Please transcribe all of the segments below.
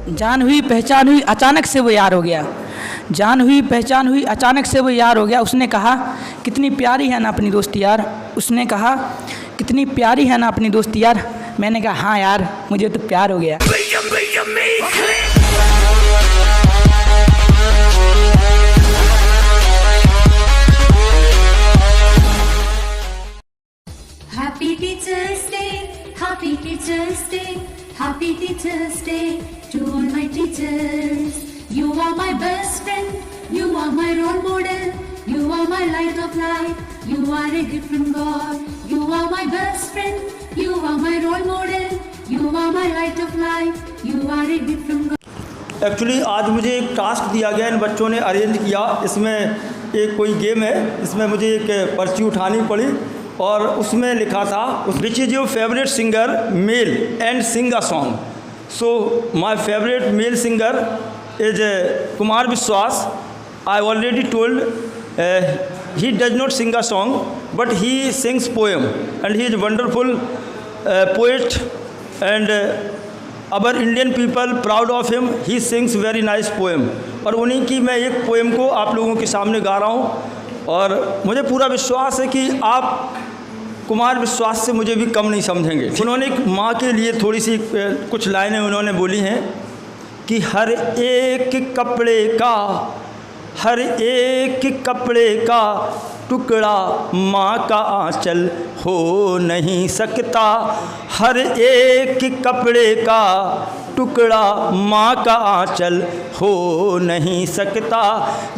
जान हुई पहचान हुई अचानक से वो यार हो गया। जान हुई पहचान हुई अचानक से वो यार हो गया। उसने कहा कितनी प्यारी है ना अपनी दोस्ती यार। उसने कहा कितनी प्यारी है ना अपनी दोस्ती यार। मैंने कहा हाँ यार मुझे तो प्यार हो गया। Happy Teachers Day, Happy Teachers Day, Happy Teachers Day to all my teachers. You are my best friend, you are my role model, you are my light of life, you are a gift from God. You are my best friend, you are my role model, you are my light of life, you are a gift from God. Actually आज मुझे एक task दिया गया, इन बच्चों ने arrange किया। इसमें एक कोई गेम है, इसमें मुझे एक पर्ची उठानी पड़ी और उसमें लिखा था which is your favourite singer male and sing a song. So my favourite male singer is Kumar Vishwas. I already told he does not sing a song but he sings poem and he is wonderful poet and our Indian people proud of him. He sings very nice poem और उन्हीं की मैं एक poem को आप लोगों के सामने गा रहा हूँ और मुझे पूरा विश्वास है कि आप कुमार विश्वास से मुझे भी कम नहीं समझेंगे। उन्होंने एक माँ के लिए थोड़ी सी कुछ लाइनें उन्होंने बोली हैं कि हर एक कपड़े का हर एक कपड़े का टुकड़ा माँ का आंचल हो नहीं सकता। हर एक कपड़े का टुकड़ा माँ का आंचल हो नहीं सकता।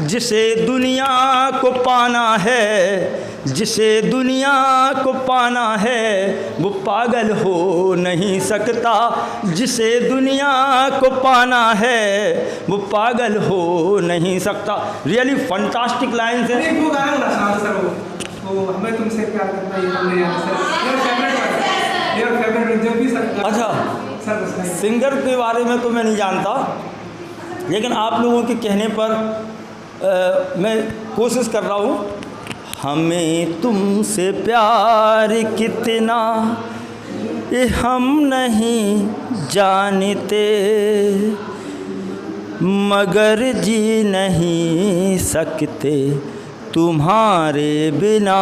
जिसे दुनिया को पाना है जिसे दुनिया को पाना है वो पागल हो नहीं सकता। जिसे दुनिया को पाना है वो पागल हो नहीं सकता। रियली फंटास्टिक लाइन्स हैं। वो गाना ना सर वो हमें तुमसे प्यार करना ये हमने याद सर योर फेवरेट जो भी सर। अच्छा सर सिंगर के बारे में तो मैं नहीं जानता लेकिन आप लोगों के कहने पर मैं कोशिश कर रहा हूँ। हमें तुमसे प्यार कितना ये हम नहीं जानते मगर जी नहीं सकते तुम्हारे बिना।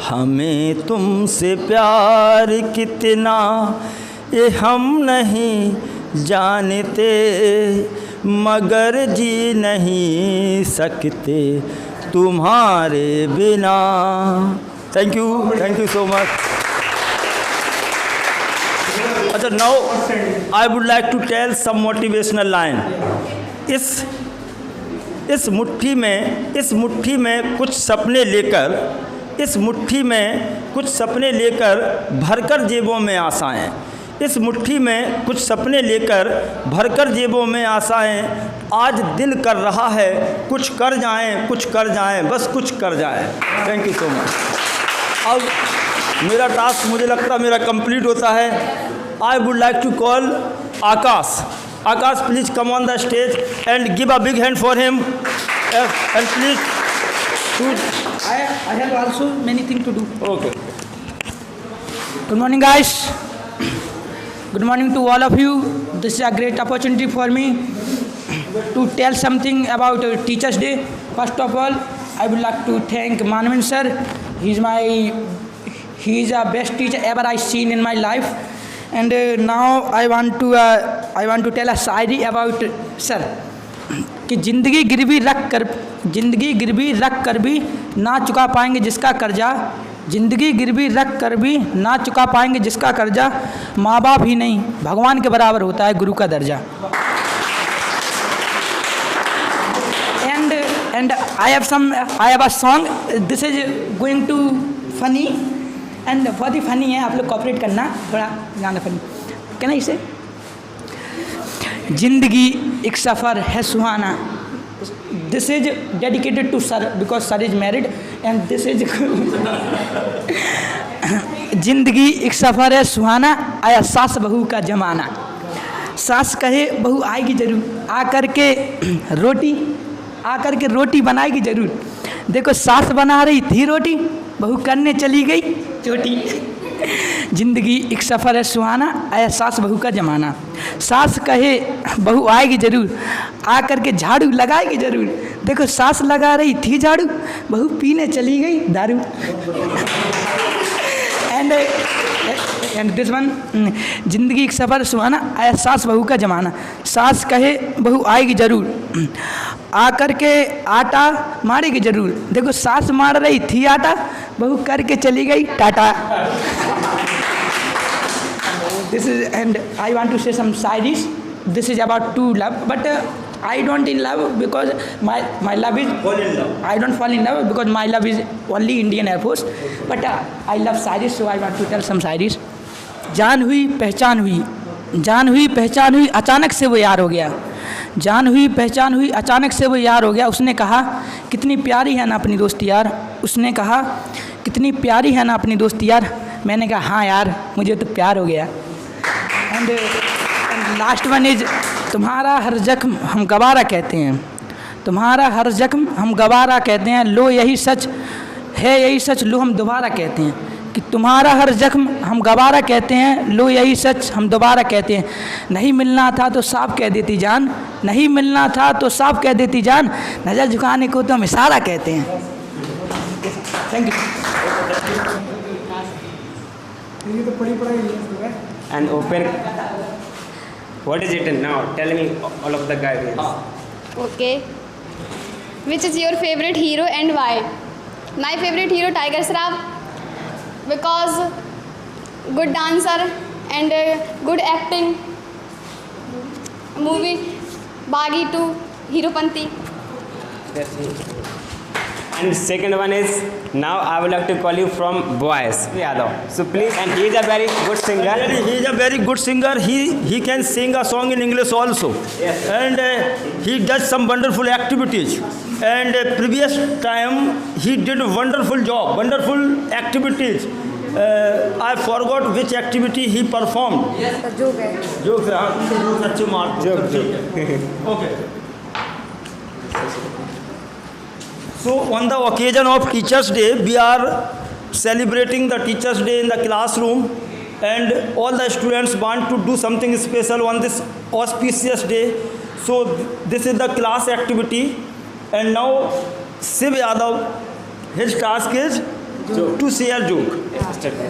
हमें तुमसे प्यार कितना ये हम नहीं जानते मगर जी नहीं सकते तुम्हारे बिना। Thank you so much. अच्छा now I would like to tell some motivational line. इस मुट्ठी में कुछ सपने लेकर भरकर जेबों में आशाएं। इस मुट्ठी में कुछ सपने लेकर भरकर जेबों में आशाएं। आज दिल कर रहा है कुछ कर जाएं बस कुछ कर जाएं। Thank you so much. अब मेरा टास्क मुझे लगता है मेरा कंप्लीट होता है। I would like to call Akash. Akash please come on the stage and give a big hand for him and please I have also many things to do. Okay. Good morning guys. Good morning to all of you. This is a great opportunity for me to tell something about Teachers Day. First of all, I would like to thank Manvin sir. He is the best teacher ever I seen in my life. And now I want to tell a Shayari about sir. कि जिंदगी गिरवी रख कर भी ना चुका पाएंगे जिसका कर्जा। ज़िंदगी गिरवी रख कर भी ना चुका पाएंगे जिसका कर्जा। माँ बाप ही नहीं भगवान के बराबर होता है गुरु का दर्जा। And I have a song this is going to funny and बहुत ही फनी है। आप लोग कोऑपरेट करना थोड़ा गाना फनी क्या ना इसे। जिंदगी एक सफ़र है सुहाना। This is dedicated to sir because sir is married and this is जिंदगी एक सफ़र है सुहाना आया सास बहू का जमाना। सास कहे बहू आएगी ज़रूर आकर के रोटी बनाएगी ज़रूर। देखो सास बना रही थी रोटी बहू करने चली गई चोटी। जिंदगी एक सफ़र है सुहाना, आया सास बहू का ज़माना। सास कहे बहू आएगी ज़रूर, आ कर के झाड़ू लगाएगी ज़रूर। देखो सास लगा रही थी झाड़ू, बहू पीने चली गई दारू। एंड दिस वन, जिंदगी एक सफ़र सुहाना, आया सास बहू का ज़माना। सास कहे बहू आएगी ज़रूर, आ कर के आटा मारेगी ज़रूर। देखो सास मार रही थी आटा, बहू करके चली गई Tata. This is, and I want to say some shayaris. This is about to love, but I don't in love because my love is fall in love. I don't fall in love because my love is only Indian Air Force. But I love shayaris, so I want to tell some shayaris. जान हुई पहचान हुई, जान हुई पहचान हुई, अचानक से वो यार हो गया। जान हुई पहचान हुई, अचानक से वो यार हो गया। उसने कहा कितनी प्यारी है ना अपनी दोस्त यार। उसने कहा कितनी प्यारी है ना अपनी दोस्त यार। मैंने कहा हाँ यार, मुझे तो प्यार हो गया। एंड लास्ट वन इज, तुम्हारा हर जख्म हम गवारा कहते हैं, तुम्हारा हर जख्म हम गवारा कहते हैं। लो यही सच है, यही सच लो हम दोबारा कहते हैं। कि तुम्हारा हर जख्म हम गवारा कहते हैं, लो यही सच हम दोबारा कहते हैं। नहीं मिलना था तो साफ कह देती जान, नहीं मिलना था तो साफ कह देती जान। नज़र झुकाने को तो हम इशारा कहते हैं। Thank you. ये तो पढ़ी पढ़ाई है। And open. What is it now? Tell me all of the guidelines. Okay. Which is your favorite hero and why? My favorite hero Tiger Shroff, because good dancer and good acting. Movie Baghi 2, Heropanti. That's it. And second one is, now I would like to call you from boys. Yadav. So please, and he is a very good singer. He is a very good singer. He can sing a song in English also. Yes. And he does some wonderful activities. And previous time he did a wonderful job, wonderful activities. I forgot which activity he performed. Yes, joke hai. Jokes, हाँ, अच्छे mark. Joke. Okay. So on the occasion of Teachers' Day, we are celebrating the Teachers' Day in the classroom, and all the students want to do something special on this auspicious day. So this is the class activity, and now Shiv Yadav, his task is to say a joke.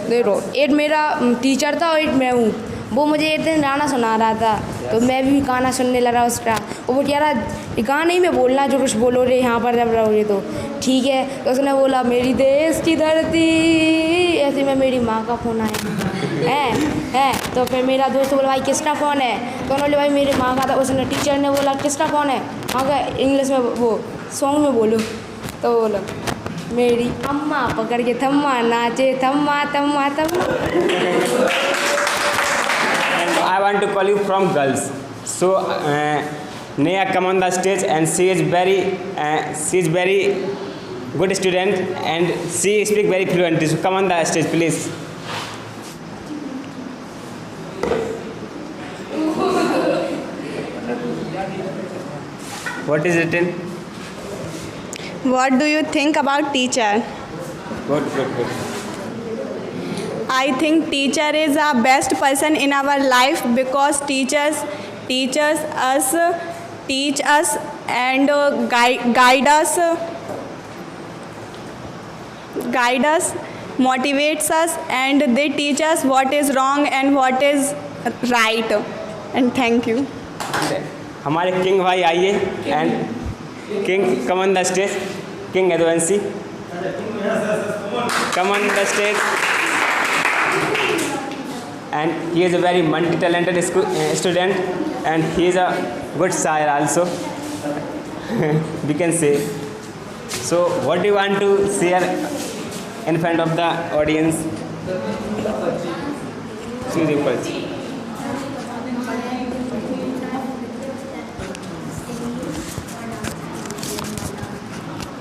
देखो, एक मेरा teacher था और एक मैं हूँ। वो मुझे एक दिन गाना सुना रहा था, तो मैं भी गाना सुनने लगा उसका। और वो कह रहा ये गाना ही में बोलना, जो कुछ बोलो रे यहाँ पर जब रहोगे तो ठीक है। तो उसने बोला मेरी देश की धरती, ऐसे में मेरी माँ का फ़ोन आया है। तो फिर मेरा दोस्त बोला भाई किसका फ़ोन है? तो उन्होंने भाई मेरी माँ का था। उसने टीचर ने बोला किसका फ़ोन है? हाँ का इंग्लिश में वो सॉन्ग में बोलो। तो बोला मेरी अम्मा पकड़ के थम्मा नाचे Thamma Thamma Thamma. I want to call you from girls. So Neha, come on the stage, and she is very good student, and she speak very fluently. So come on the stage, please. What is written? What do you think about teacher? Good. I think teacher is the best person in our life because teach us and guide us, motivates us, and they teach us what is wrong and what is right. And thank you. हमारे king भाई आइए, and king come on the stage. King Yaduvanshi, come on the stage. And he is a very multi-talented student, and he is a good sire also. We can say. So what do you want to share in front of the audience? Choose your first.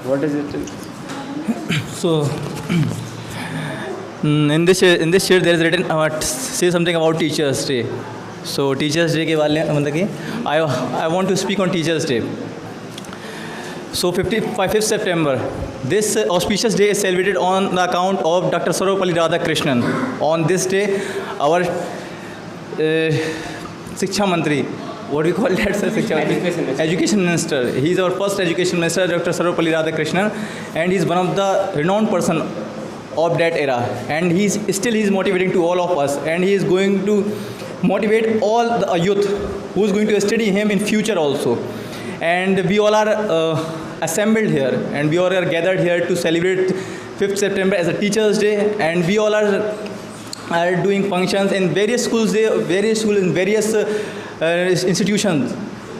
What is it? So, in this sheet there is written say something about Teachers' Day. So Teachers' Day के वाले मतलब कि I want to speak on Teachers' Day. So 5th September, this auspicious day is celebrated on the account of Dr. Sarvapalli Radhakrishnan. On this day, our Shiksha Mantri, what do you call that, sir? Education Minister. He is our first Education Minister, Dr. Sarvapalli Radhakrishnan, and he is one of the renowned person of that era. And he is motivating to all of us, and he is going to motivate all the youth who is going to study him in future also. And we all are assembled here, and we all are gathered here to celebrate 5th September as a Teachers' Day, and we all are doing functions in various schools, in various institutions.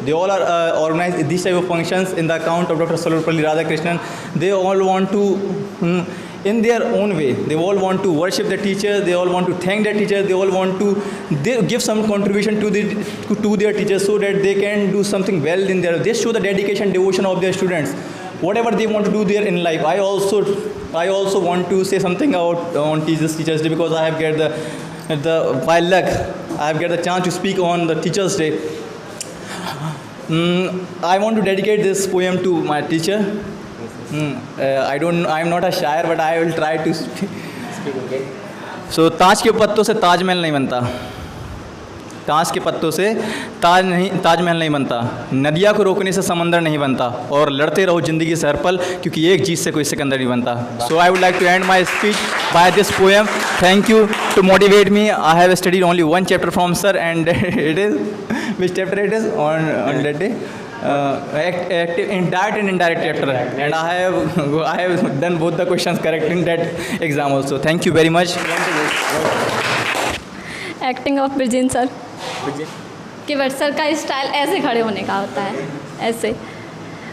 They all are organized these type of functions in the account of Dr. Sarvapalli Radhakrishnan. They all want to, in their own way, they all want to worship the teachers, they all want to thank their teachers, they all want to give some contribution to their teachers so that they can do something well in their, they show the dedication, devotion of their students. Whatever they want to do there in life. I also want to say something about on Teachers' Day, because I have get the by luck, I have get the chance to speak on the Teachers' Day. I want to dedicate this poem to my teacher. I'm not a शायर, but I will try to speak. Okay. So ताज के पत्तों से ताजमहल नहीं बनता, ताज के पत्तों से ताजमहल नहीं बनता, नदिया को रोकने से समंदर नहीं बनता, और लड़ते रहो ज़िंदगी से हर पल, क्योंकि एक जीत से कोई सिकंदर नहीं बनता. So I would like to end my speech by this poem. Thank you to motivate me. I have studied only one chapter from sir, and it is, which chapter it is on that day? Active, indirect and indirect chapter, and I have done both the questions correct in that exam also. Thank you very much. Acting of बिरजिन sir कि but sir का style ऐसे खड़े होने का होता है, ऐसे.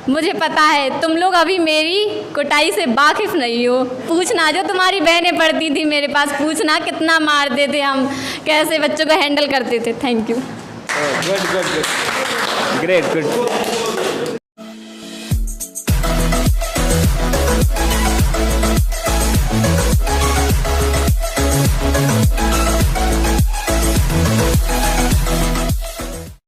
मुझे पता है तुम लोग अभी मेरी कुटाई से वाकिफ़ नहीं हो. पूछना जो तुम्हारी बहनें पढ़ती थी मेरे पास, पूछना कितना मारते थे हम, कैसे बच्चों को हैंडल करते थे. Thank you. Good. Great, good.